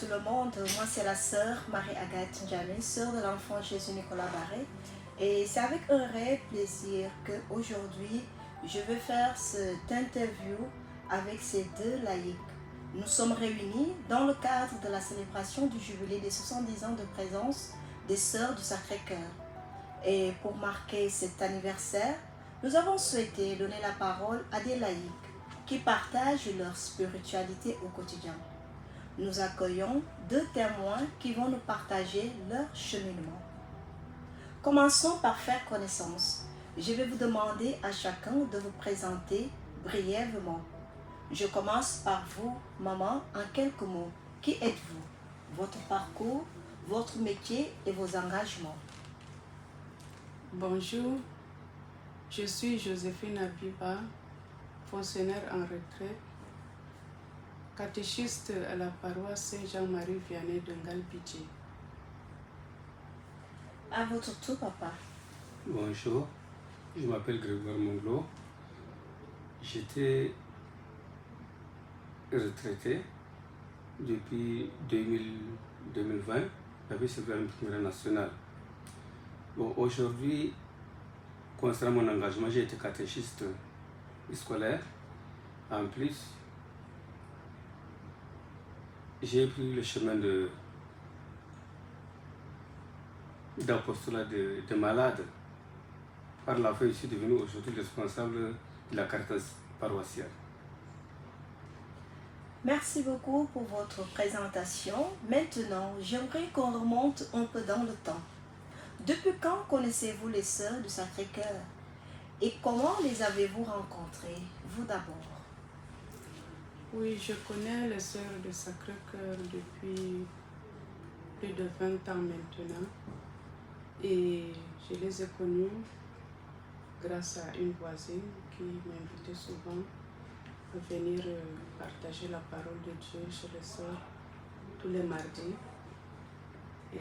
tout le monde, moi c'est la sœur Marie-Agathe Njamé, sœur de l'enfant Jésus Nicolas Barré. Et c'est avec un réel plaisir qu'aujourd'hui je vais faire cette interview avec ces deux laïcs. Nous sommes réunis dans le cadre de la célébration du jubilé des 70 ans de présence des Sœurs du Sacré-Cœur. Et pour marquer cet anniversaire, nous avons souhaité donner la parole à des laïcs qui partagent leur spiritualité au quotidien. Nous accueillons deux témoins qui vont nous partager leur cheminement. Commençons par faire connaissance. Je vais vous demander à chacun de vous présenter brièvement. Je commence par vous, maman, en quelques mots. Qui êtes-vous? Votre parcours, votre métier et vos engagements. Bonjour, je suis Joséphine Abiba, fonctionnaire en retraite, catéchiste à la paroisse Saint-Jean-Marie Vianney de Ngalbidji. À votre tour, papa. Bonjour, je m'appelle Grégoire Monglo. J'étais retraité depuis 2020. J'avais servi à une première nationale. Bon, aujourd'hui, concernant mon engagement, j'ai été catéchiste scolaire. En plus, j'ai pris le chemin d'apostolat de malades. Par la fin, je suis devenu aujourd'hui responsable de la Caritas paroissiale. Merci beaucoup pour votre présentation. Maintenant, j'aimerais qu'on remonte un peu dans le temps. Depuis quand connaissez-vous les Sœurs du Sacré-Cœur? Et comment les avez-vous rencontrées? Vous d'abord. Oui, je connais les Sœurs du Sacré-Cœur depuis plus de 20 ans maintenant. Et je les ai connues grâce à une voisine qui m'invitait souvent à venir partager la parole de Dieu chez les sœurs tous les mardis. Et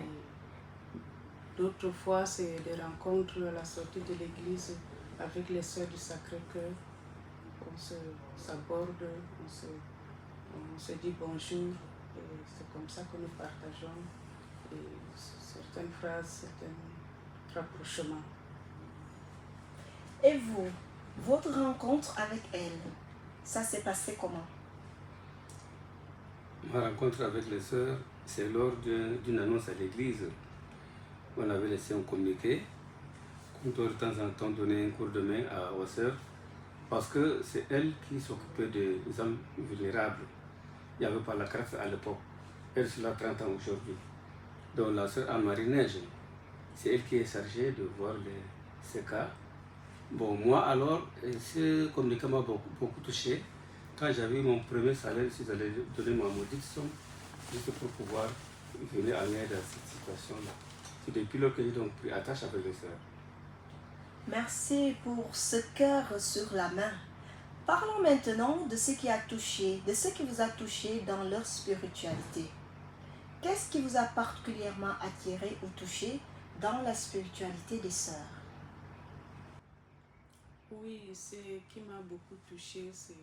d'autres fois, c'est des rencontres à la sortie de l'église avec les sœurs du Sacré-Cœur. On s'aborde, on se dit bonjour, et c'est comme ça que nous partageons et certaines phrases, certains rapprochements. Et vous, votre rencontre avec elle, ça s'est passé comment? Ma rencontre avec les sœurs, c'est lors d'une annonce à l'église. On avait laissé un communiqué qu'on doit de temps en temps donner un cours de main aux sœurs parce que c'est elles qui s'occupaient des hommes vulnérables. Il n'y avait pas la carte à l'époque. Elle, c'est là 30 ans aujourd'hui. Donc la sœur Anne-Marie Neige, c'est elle qui est chargée de voir ces cas. Bon, moi alors, ce communiqué m'a beaucoup touché. Quand j'avais eu mon premier salaire, je suis allé donner ma maudite somme juste pour pouvoir venir en aide à cette situation-là. C'est depuis lors que j'ai donc pris attache avec les sœurs. Merci pour ce cœur sur la main. Parlons maintenant de ce qui vous a touché dans leur spiritualité. Qu'est-ce qui vous a particulièrement attiré ou touché dans la spiritualité des sœurs? Oui, ce qui m'a beaucoup touché, c'est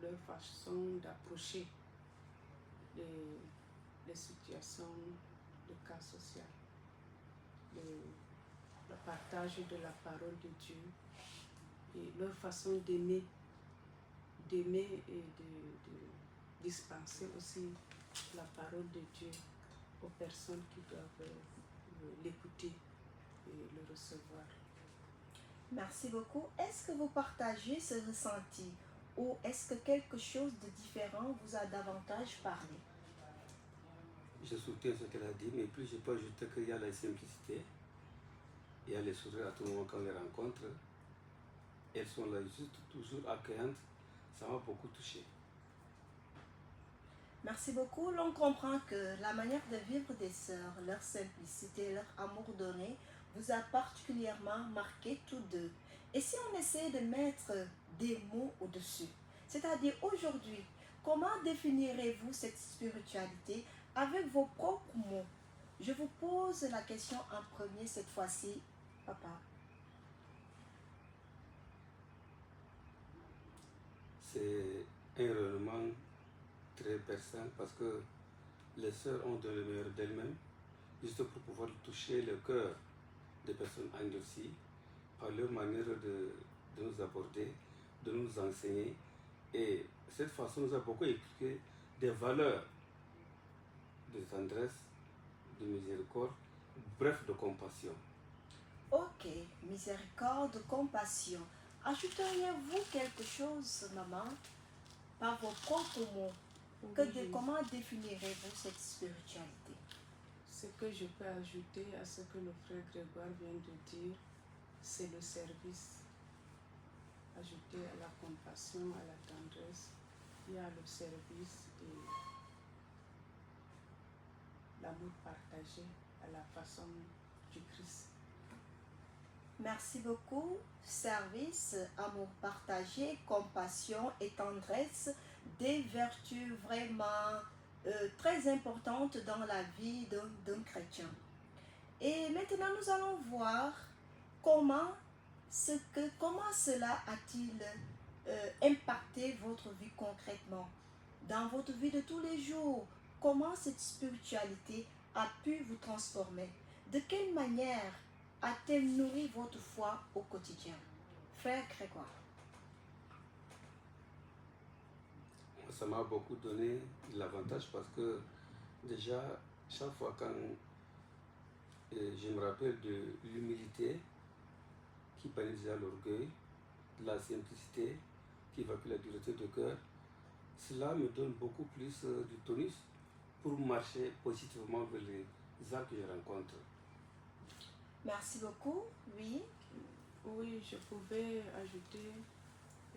leur façon d'approcher les situations de cas social, le partage de la parole de Dieu et leur façon d'aimer et de dispenser aussi la parole de Dieu aux personnes qui doivent l'écouter et le recevoir. Merci beaucoup. Est-ce que vous partagez ce ressenti ou est-ce que quelque chose de différent vous a davantage parlé? Je soutiens ce qu'elle a dit, mais plus je peux ajouter qu'il y a la simplicité, il y a les sourires à tout moment quand on les rencontre. Elles sont là juste toujours accueillantes, ça m'a beaucoup touché. Merci beaucoup. L'on comprend que la manière de vivre des sœurs, leur simplicité, leur amour donné, vous a particulièrement marqué tous deux. Et si on essaie de mettre des mots au-dessus, c'est-à-dire aujourd'hui, comment définirez-vous cette spiritualité avec vos propres mots? Je vous pose la question en premier cette fois-ci, papa. C'est un rayonnement très perçant parce que les sœurs ont de le meilleur d'elles-mêmes, juste pour pouvoir toucher le cœur des personnes endurcies par leur manière de nous aborder, de nous enseigner. Et cette façon nous a beaucoup expliqué des valeurs de tendresse, de miséricorde, bref, de compassion. Ok, miséricorde, compassion. Ajouteriez-vous quelque chose, maman, par vos propres mots? Oui. Comment définirez-vous cette spiritualité? Ce que je peux ajouter à ce que le frère Grégoire vient de dire, c'est le service. Ajouter à la compassion, à la tendresse, il y a le service et l'amour partagé à la façon du Christ. Merci beaucoup. Service, amour partagé, compassion et tendresse, des vertus vraiment très importantes dans la vie d'un chrétien. Et maintenant, nous allons voir comment cela a-t-il impacté votre vie concrètement, dans votre vie de tous les jours. Comment cette spiritualité a pu vous transformer? De quelle manière a-t-elle nourri votre foi au quotidien? Frère Grégoire. Ça m'a beaucoup donné l'avantage parce que déjà, chaque fois quand je me rappelle de l'humilité qui bannit déjà l'orgueil, de la simplicité qui évacue la dureté de cœur, cela me donne beaucoup plus de tonus pour marcher positivement vers les âmes que je rencontre. Merci beaucoup. Oui. Oui, je pouvais ajouter,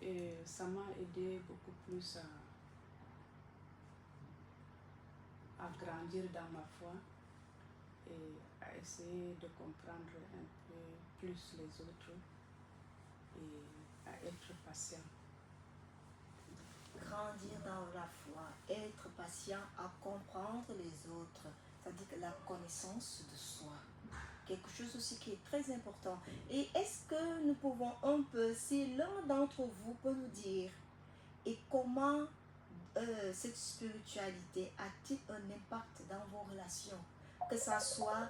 et ça m'a aidé beaucoup plus à grandir dans ma foi et à essayer de comprendre un peu plus les autres et à être patient. Grandir dans la foi, être patient, à comprendre les autres, c'est-à-dire que la connaissance de soi. Quelque chose aussi qui est très important. Et est-ce que nous pouvons un peu, si l'un d'entre vous peut nous dire, et comment cette spiritualité a-t-il un impact dans vos relations, que ce soit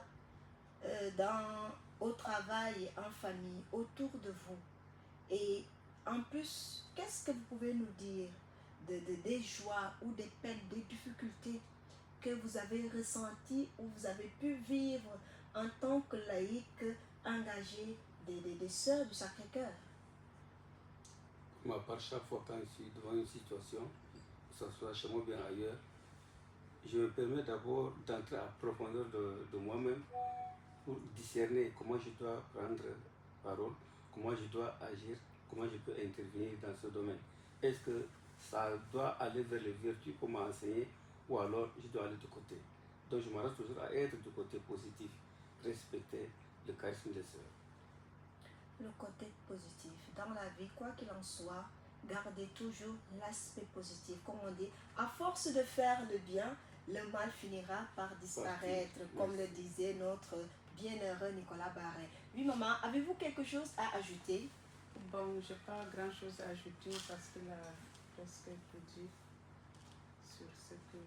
au travail, en famille, autour de vous? Et en plus, qu'est-ce que vous pouvez nous dire des joies ou des peines, des difficultés que vous avez ressenties ou vous avez pu vivre en tant que laïque engagé des sœurs du Sacré-Cœur? Pour ma part, chaque fois quand je suis devant une situation, que ce soit chez moi ou bien ailleurs, je me permets d'abord d'entrer à profondeur de moi-même pour discerner comment je dois prendre parole, comment je dois agir, comment je peux intervenir dans ce domaine. Est-ce que ça doit aller vers les vertus qu'on m'a enseigné ou alors je dois aller du côté? Donc je m'arrête toujours à être du côté positif, respecter le charisme des sœurs. Le côté positif. Dans la vie, quoi qu'il en soit, gardez toujours l'aspect positif. Comme on dit, à force de faire le bien, le mal finira par disparaître, comme le disait notre bienheureux Nicolas Barret. Oui, maman, avez-vous quelque chose à ajouter? Bon, je n'ai pas grand-chose à ajouter parce qu'il a presque tout dit sur ce que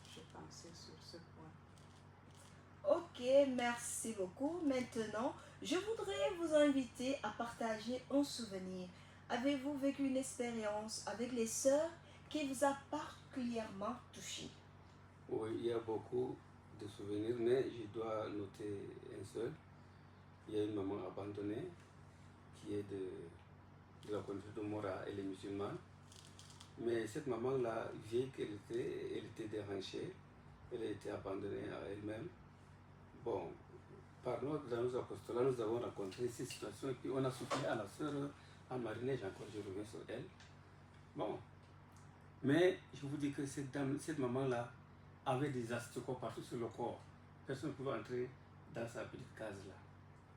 je pensais sur ce point. Ok, merci beaucoup. Maintenant, je voudrais vous inviter à partager un souvenir. Avez-vous vécu une expérience avec les sœurs qui vous a particulièrement touché? Oui, il y a beaucoup de souvenirs, mais je dois noter un seul. Il y a une maman abandonnée qui est de la contrée de Mora, elle est musulmane. Mais cette maman-là, vieille qu'elle était, elle était déranchée, elle a été abandonnée à elle-même. Bon, dans nos apostolats, nous avons rencontré ces situations et puis on a soutenu à la sœur en marinage, encore je reviens sur elle. Bon, mais je vous dis que cette maman-là avait des asticots partout sur le corps. Personne ne pouvait entrer dans sa petite case-là.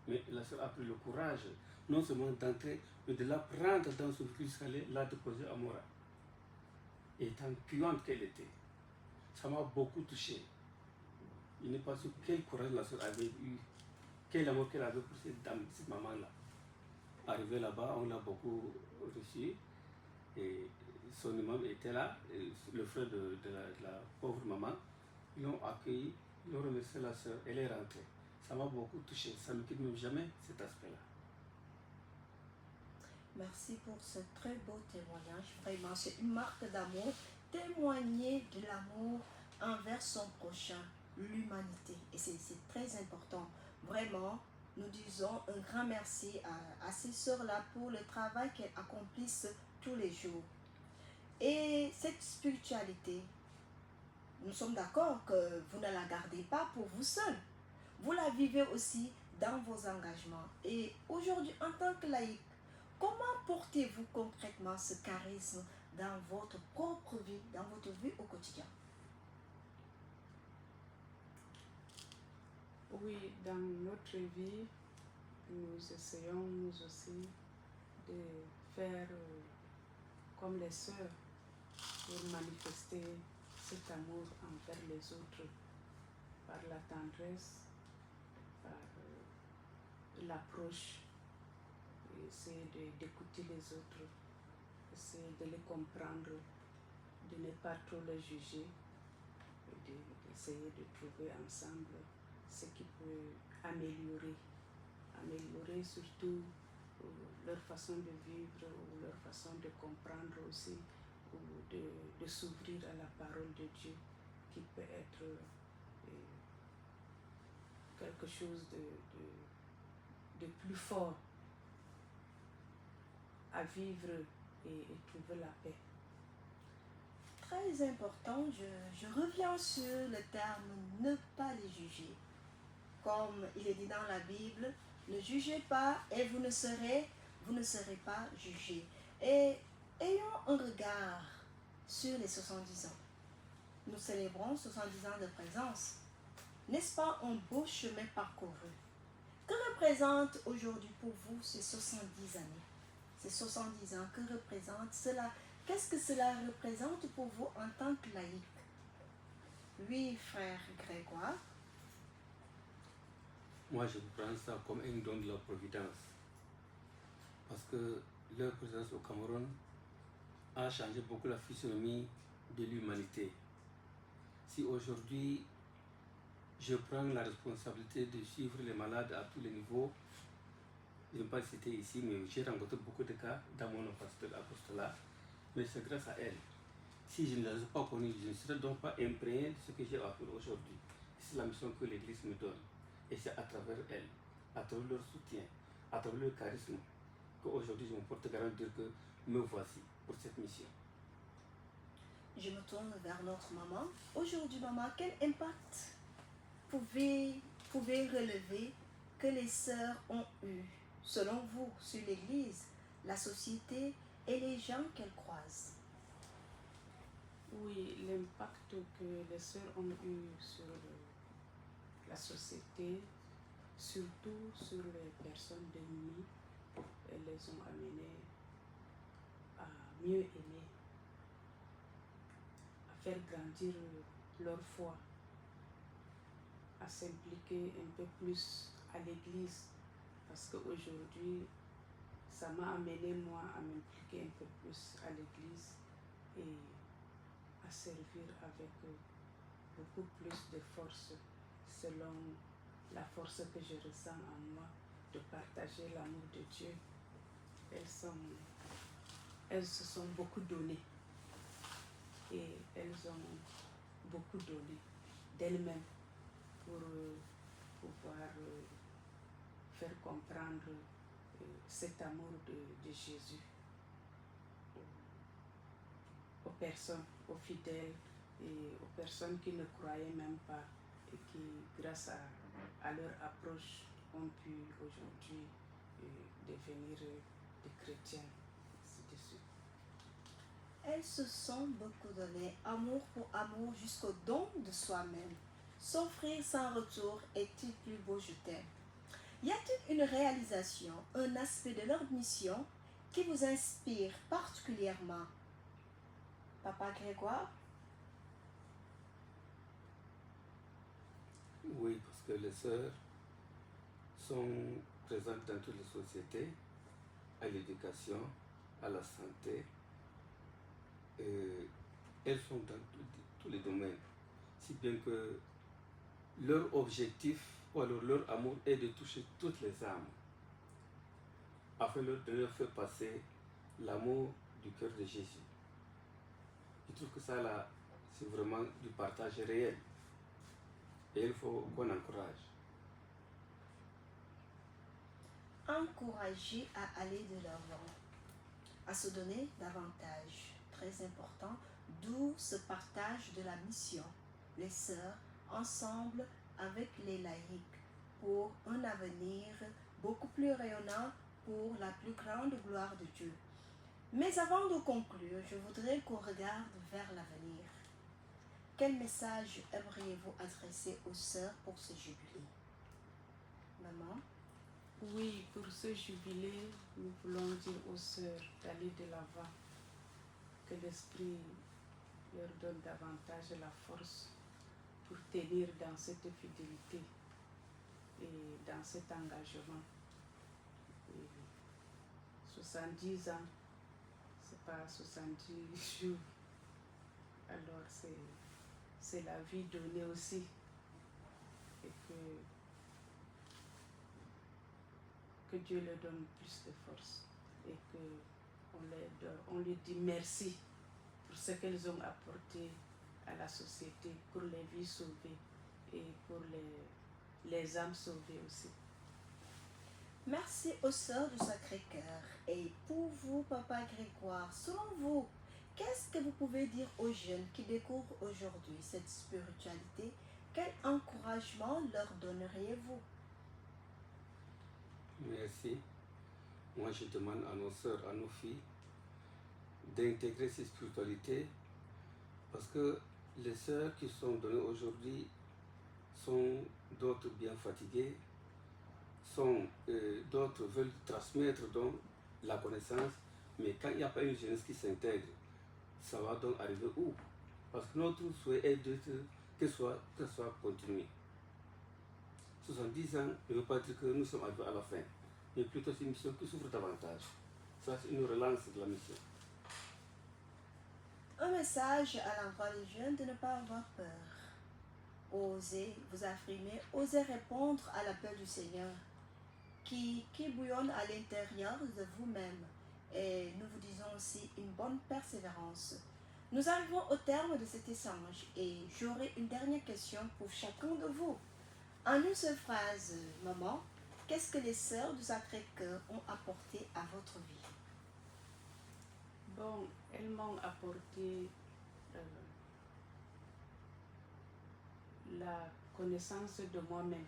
Mais la sœur a pris le courage, non seulement d'entrer, mais de la prendre dans son véhicule jusqu'à la déposer à Mora. Et étant puante qu'elle était, ça m'a beaucoup touché. Il n'est pas sûr quel courage la sœur avait eu, quel amour qu'elle avait pour cette maman-là. Arrivé là-bas, on l'a beaucoup reçue et son imam était là, et le frère de la pauvre maman. Ils l'ont accueilli, ils l'ont remercié la sœur, elle est rentrée. Ça m'a beaucoup touché, ça ne me quitte même jamais cet aspect-là. Merci pour ce très beau témoignage. Vraiment, c'est une marque d'amour. Témoigner de l'amour envers son prochain, l'humanité. Et c'est très important. Vraiment, nous disons un grand merci à ces sœurs-là pour le travail qu'elles accomplissent tous les jours. Et cette spiritualité, nous sommes d'accord que vous ne la gardez pas pour vous seul. Vous la vivez aussi dans vos engagements. Et aujourd'hui, en tant que laïc, comment portez-vous concrètement ce charisme dans votre propre vie, dans votre vie au quotidien? Oui, dans notre vie, nous essayons nous aussi de faire comme les sœurs pour manifester cet amour envers les autres par la tendresse, par l'approche, essayer d'écouter les autres, essayer de les comprendre, de ne pas trop les juger, d'essayer de trouver ensemble ce qui peut améliorer surtout leur façon de vivre ou leur façon de comprendre aussi, ou de s'ouvrir à la parole de Dieu qui peut être quelque chose de plus fort à vivre et trouver la paix. Très important, je reviens sur le terme ne pas les juger. Comme il est dit dans la Bible, ne jugez pas et vous ne serez pas jugés. Et ayons un regard sur les 70 ans. Nous célébrons 70 ans de présence. N'est-ce pas un beau chemin parcouru? Que représente aujourd'hui pour vous ces 70 années? Ces 70 ans, que représente cela? Qu'est-ce que cela représente pour vous en tant que laïc? Oui, frère Grégoire. Moi, je prends ça comme un don de la Providence. Parce que leur présence au Cameroun a changé beaucoup la physionomie de l'humanité. Si aujourd'hui, je prends la responsabilité de suivre les malades à tous les niveaux, je ne vais pas le citer ici, mais j'ai rencontré beaucoup de cas dans mon apostolat, mais c'est grâce à elles. Si je ne les ai pas connues, je ne serais donc pas imprégné de ce que j'ai appris aujourd'hui. C'est la mission que l'Église me donne. Et c'est à travers elles, à travers leur soutien, à travers leur charisme, qu'aujourd'hui je me porte garant de dire que me voici pour cette mission. Je me tourne vers notre maman. Aujourd'hui, maman, quel impact pouvez relever que les sœurs ont eu, selon vous, sur l'Église, la société et les gens qu'elles croisent? Oui, l'impact que les sœurs ont eu sur la société, surtout sur les personnes démunies, elles les ont amenées à mieux aimer, à faire grandir leur foi, à s'impliquer un peu plus à l'église, parce qu'aujourd'hui, ça m'a amené moi à m'impliquer un peu plus à l'église et à servir avec beaucoup plus de force selon la force que je ressens en moi de partager l'amour de Dieu. Elles se sont beaucoup données et elles ont beaucoup donné d'elles-mêmes pour pouvoir faire comprendre cet amour de Jésus aux personnes, aux fidèles et aux personnes qui ne croyaient même pas et qui, grâce à leur approche, ont pu aujourd'hui devenir des chrétiens, ainsi de suite. Elles se sont beaucoup données, amour pour amour, jusqu'au don de soi-même. S'offrir sans retour est-il plus beau je t'aime? Y a-t-il une réalisation, un aspect de leur mission qui vous inspire particulièrement? Papa Grégoire? Oui, parce que les sœurs sont présentes dans toutes les sociétés, à l'éducation, à la santé, elles sont dans tous les domaines, si bien que leur objectif ou alors leur amour est de toucher toutes les âmes, afin de leur faire passer l'amour du cœur de Jésus. Je trouve que ça là, c'est vraiment du partage réel. Et il faut qu'on encourage. Encourager à aller de l'avant, à se donner davantage. Très important, d'où ce partage de la mission. Les sœurs, ensemble avec les laïcs, pour un avenir beaucoup plus rayonnant pour la plus grande gloire de Dieu. Mais avant de conclure, je voudrais qu'on regarde vers l'avenir. Quel message aimeriez-vous adresser aux sœurs pour ce jubilé? Maman? Oui, pour ce jubilé, nous voulons dire aux sœurs d'aller de l'avant, que l'Esprit leur donne davantage la force pour tenir dans cette fidélité et dans cet engagement. Et 70 ans, c'est pas 70 jours. Alors c'est la vie donnée aussi. Et que Dieu leur donne plus de force. Et qu'on lui dit merci pour ce qu'elles ont apporté à la société, pour les vies sauvées et pour les âmes sauvées aussi. Merci aux sœurs du Sacré-Cœur. Et pour vous, Papa Grégoire, selon vous, qu'est-ce que vous pouvez dire aux jeunes qui découvrent aujourd'hui cette spiritualité? Quel encouragement leur donneriez-vous? Merci. Moi, je demande à nos sœurs, à nos filles, d'intégrer cette spiritualité, parce que les sœurs qui sont données aujourd'hui sont d'autres bien fatiguées, d'autres veulent transmettre donc la connaissance, mais quand il n'y a pas une jeunesse qui s'intègre, ça va donc arriver où? Parce que notre souhait est que soit continué. 70 ans ne veut pas dire que nous sommes arrivés à la fin, mais plutôt c'est une mission qui s'ouvre davantage. Ça, c'est une relance de la mission. Un message à l'endroit des jeunes de ne pas avoir peur. Osez vous affirmer, osez répondre à l'appel du Seigneur qui bouillonne à l'intérieur de vous-même. Et nous vous disons aussi une bonne persévérance. Nous arrivons au terme de cet échange et j'aurai une dernière question pour chacun de vous. En une seule phrase, maman, qu'est-ce que les sœurs du Sacré-Cœur ont apporté à votre vie? Bon, elles m'ont apporté la connaissance de moi-même.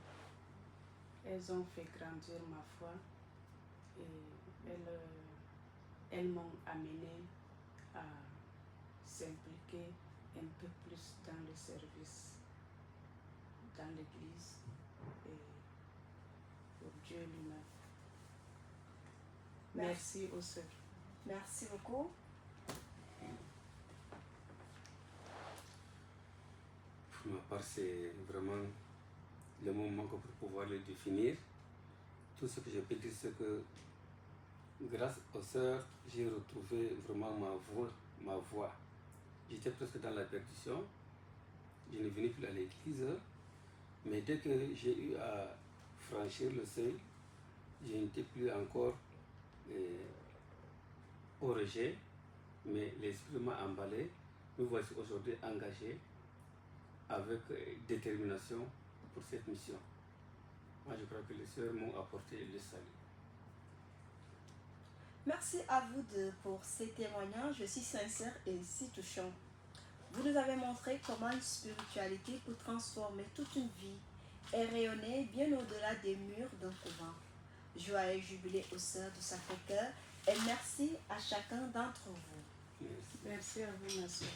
Elles ont fait grandir ma foi et elles m'ont amené à s'impliquer un peu plus dans le service, dans l'Église et pour Dieu lui-même. Merci aux sœurs. Merci beaucoup. Pour ma part, c'est vraiment le moment pour pouvoir le définir. Tout ce que je peux dire, c'est que grâce aux sœurs, j'ai retrouvé vraiment ma voix. J'étais presque dans la perdition. Je ne venais plus à l'église. Mais dès que j'ai eu à franchir le seuil, je n'étais plus encore au rejet, mais l'esprit m'a emballé. Me voici aujourd'hui engagé avec détermination pour cette mission. Moi, je crois que les sœurs m'ont apporté le salut. Merci à vous deux pour ces témoignages si sincères et si touchants. Vous nous avez montré comment une spiritualité peut transformer toute une vie et rayonner bien au-delà des murs d'un couvent. Joyeux jubilé aux sœurs du Sacré-Cœur et merci à chacun d'entre vous. Merci. Merci à vous, ma soeur.